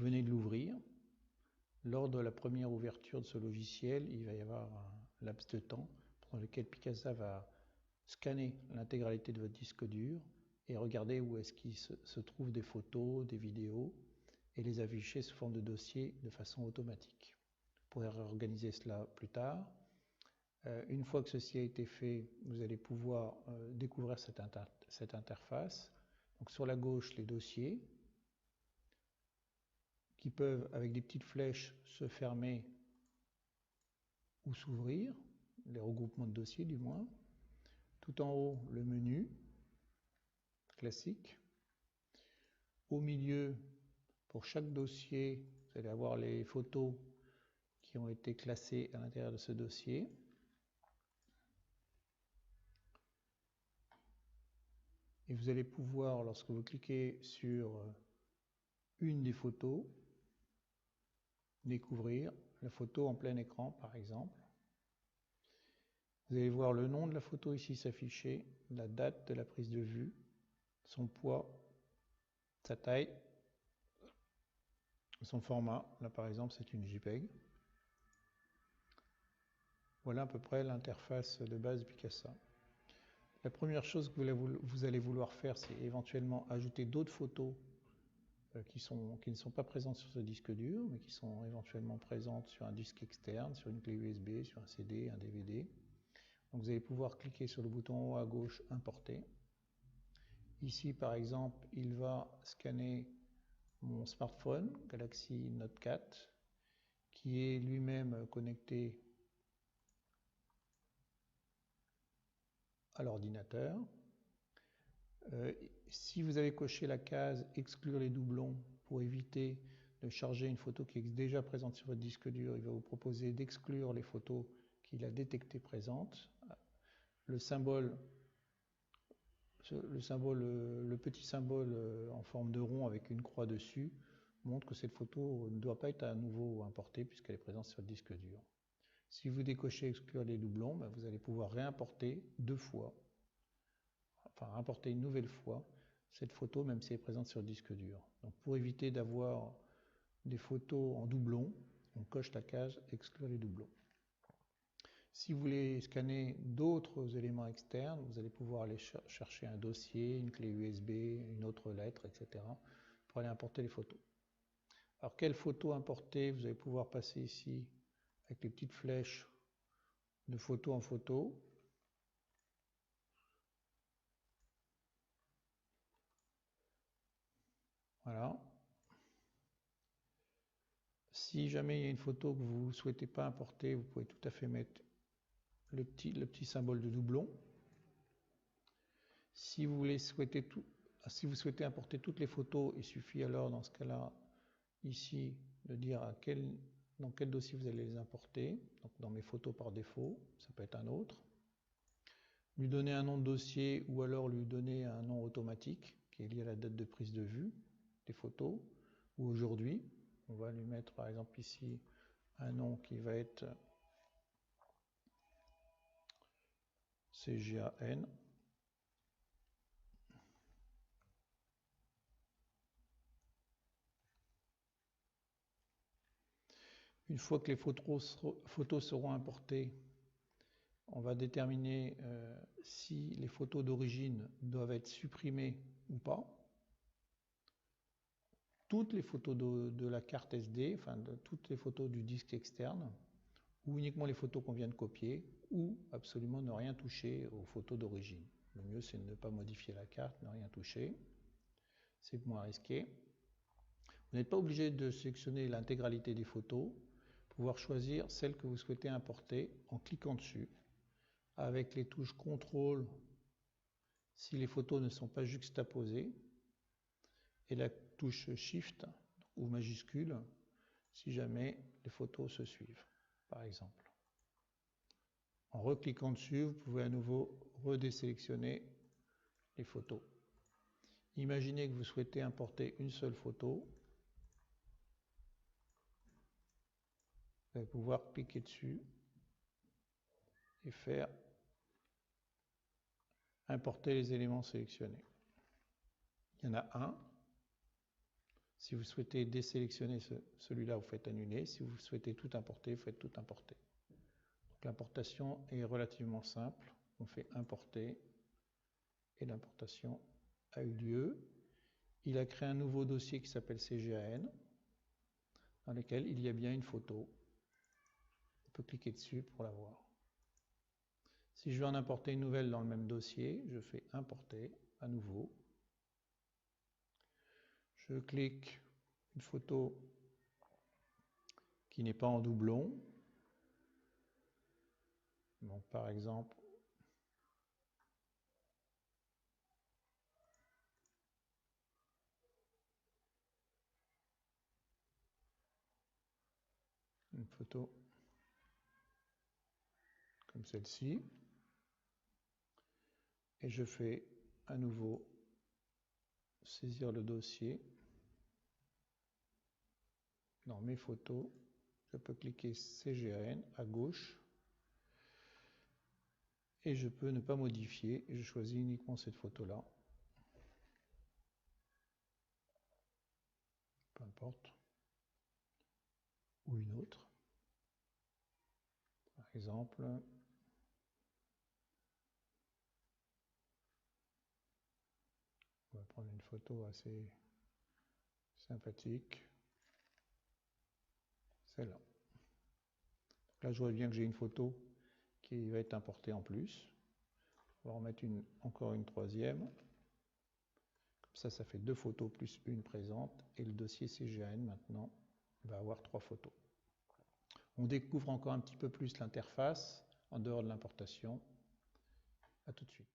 Vous venez de l'ouvrir. Lors de la première ouverture de ce logiciel, il va y avoir un laps de temps pendant lequel Picasa va scanner l'intégralité de votre disque dur et regarder où est-ce qu'il se trouve des photos, des vidéos et les afficher sous forme de dossier de façon automatique. Vous pourrez réorganiser cela plus tard. Une fois que ceci a été fait, vous allez pouvoir découvrir cette interface. Donc sur la gauche, les dossiers qui peuvent, avec des petites flèches, se fermer ou s'ouvrir, les regroupements de dossiers du moins. Tout en haut, le menu classique. Au milieu, pour chaque dossier, vous allez avoir les photos qui ont été classées à l'intérieur de ce dossier. Et vous allez pouvoir, lorsque vous cliquez sur une des photos, découvrir la photo en plein écran, par exemple. Vous allez voir le nom de la photo ici s'afficher, la date de la prise de vue, son poids, sa taille, son format. Là, par exemple, c'est une JPEG. Voilà à peu près l'interface de base Picasa. La première chose que vous allez vouloir faire, c'est éventuellement ajouter d'autres photos qui ne sont pas présentes sur ce disque dur, mais qui sont éventuellement présentes sur un disque externe, sur une clé USB, sur un CD, un DVD. Donc vous allez pouvoir cliquer sur le bouton en haut à gauche, importer. Ici, par exemple, il va scanner mon smartphone Galaxy Note 4, qui est lui-même connecté à l'ordinateur. Si vous avez coché la case « Exclure les doublons » pour éviter de charger une photo qui est déjà présente sur votre disque dur, il va vous proposer d'exclure les photos qu'il a détectées présentes. Le petit symbole en forme de rond avec une croix dessus montre que cette photo ne doit pas être à nouveau importée puisqu'elle est présente sur le disque dur. Si vous décochez « Exclure les doublons », vous allez pouvoir réimporter deux fois, enfin importer une nouvelle fois cette photo même si elle est présente sur le disque dur. Donc pour éviter d'avoir des photos en doublon, on coche la case « Exclure les doublons ». Si vous voulez scanner d'autres éléments externes, vous allez pouvoir aller chercher un dossier, une clé USB, une autre lettre, etc. pour aller importer les photos. Alors, quelles photos importer? Vous allez pouvoir passer ici avec les petites flèches de photo en photo. Voilà. Si jamais il y a une photo que vous ne souhaitez pas importer, vous pouvez tout à fait mettre le petit symbole de doublon. Si vous souhaitez importer toutes les photos, il suffit alors dans ce cas-là, ici, de dire dans quel dossier vous allez les importer. Donc dans mes photos par défaut, ça peut être un autre. Lui donner un nom de dossier ou alors lui donner un nom automatique qui est lié à la date de prise de vue des photos. Ou aujourd'hui, on va lui mettre par exemple ici un nom qui va être CGAN. Une fois que les photos seront importées, on va déterminer si les photos d'origine doivent être supprimées ou pas. Toutes les photos de la carte SD, enfin toutes les photos du disque externe, ou uniquement les photos qu'on vient de copier, ou absolument ne rien toucher aux photos d'origine. Le mieux, c'est de ne pas modifier la carte, ne rien toucher. C'est moins risqué. Vous n'êtes pas obligé de sélectionner l'intégralité des photos. Pouvoir choisir celle que vous souhaitez importer en cliquant dessus, avec les touches CTRL si les photos ne sont pas juxtaposées, et la touche SHIFT ou majuscule si jamais les photos se suivent, par exemple. En recliquant dessus, vous pouvez à nouveau redésélectionner les photos. Imaginez que vous souhaitez importer une seule photo. Vous allez pouvoir cliquer dessus et faire importer les éléments sélectionnés. Il y en a un. Si vous souhaitez désélectionner celui-là, vous faites annuler. Si vous souhaitez tout importer, vous faites tout importer. L'importation est relativement simple. On fait importer et l'importation a eu lieu. Il a créé un nouveau dossier qui s'appelle CGAN dans lequel il y a bien une photo. On peut cliquer dessus pour la voir. Si je veux en importer une nouvelle dans le même dossier, je fais importer à nouveau. Je clique une photo qui n'est pas en doublon. Donc par exemple, une photo comme celle-ci. Et je fais à nouveau saisir le dossier. Dans mes photos, je peux cliquer CGAN à gauche et je peux ne pas modifier. Je choisis uniquement cette photo-là. Peu importe. Ou une autre. Par exemple, on va prendre une photo assez sympathique. Celle-là. Là, je vois bien que j'ai une photo qui va être importée en plus. On va en mettre encore une troisième. Comme ça, ça fait 2 photos plus une présente. Et le dossier CGAN, maintenant, va avoir 3 photos. On découvre encore un petit peu plus l'interface en dehors de l'importation. À tout de suite.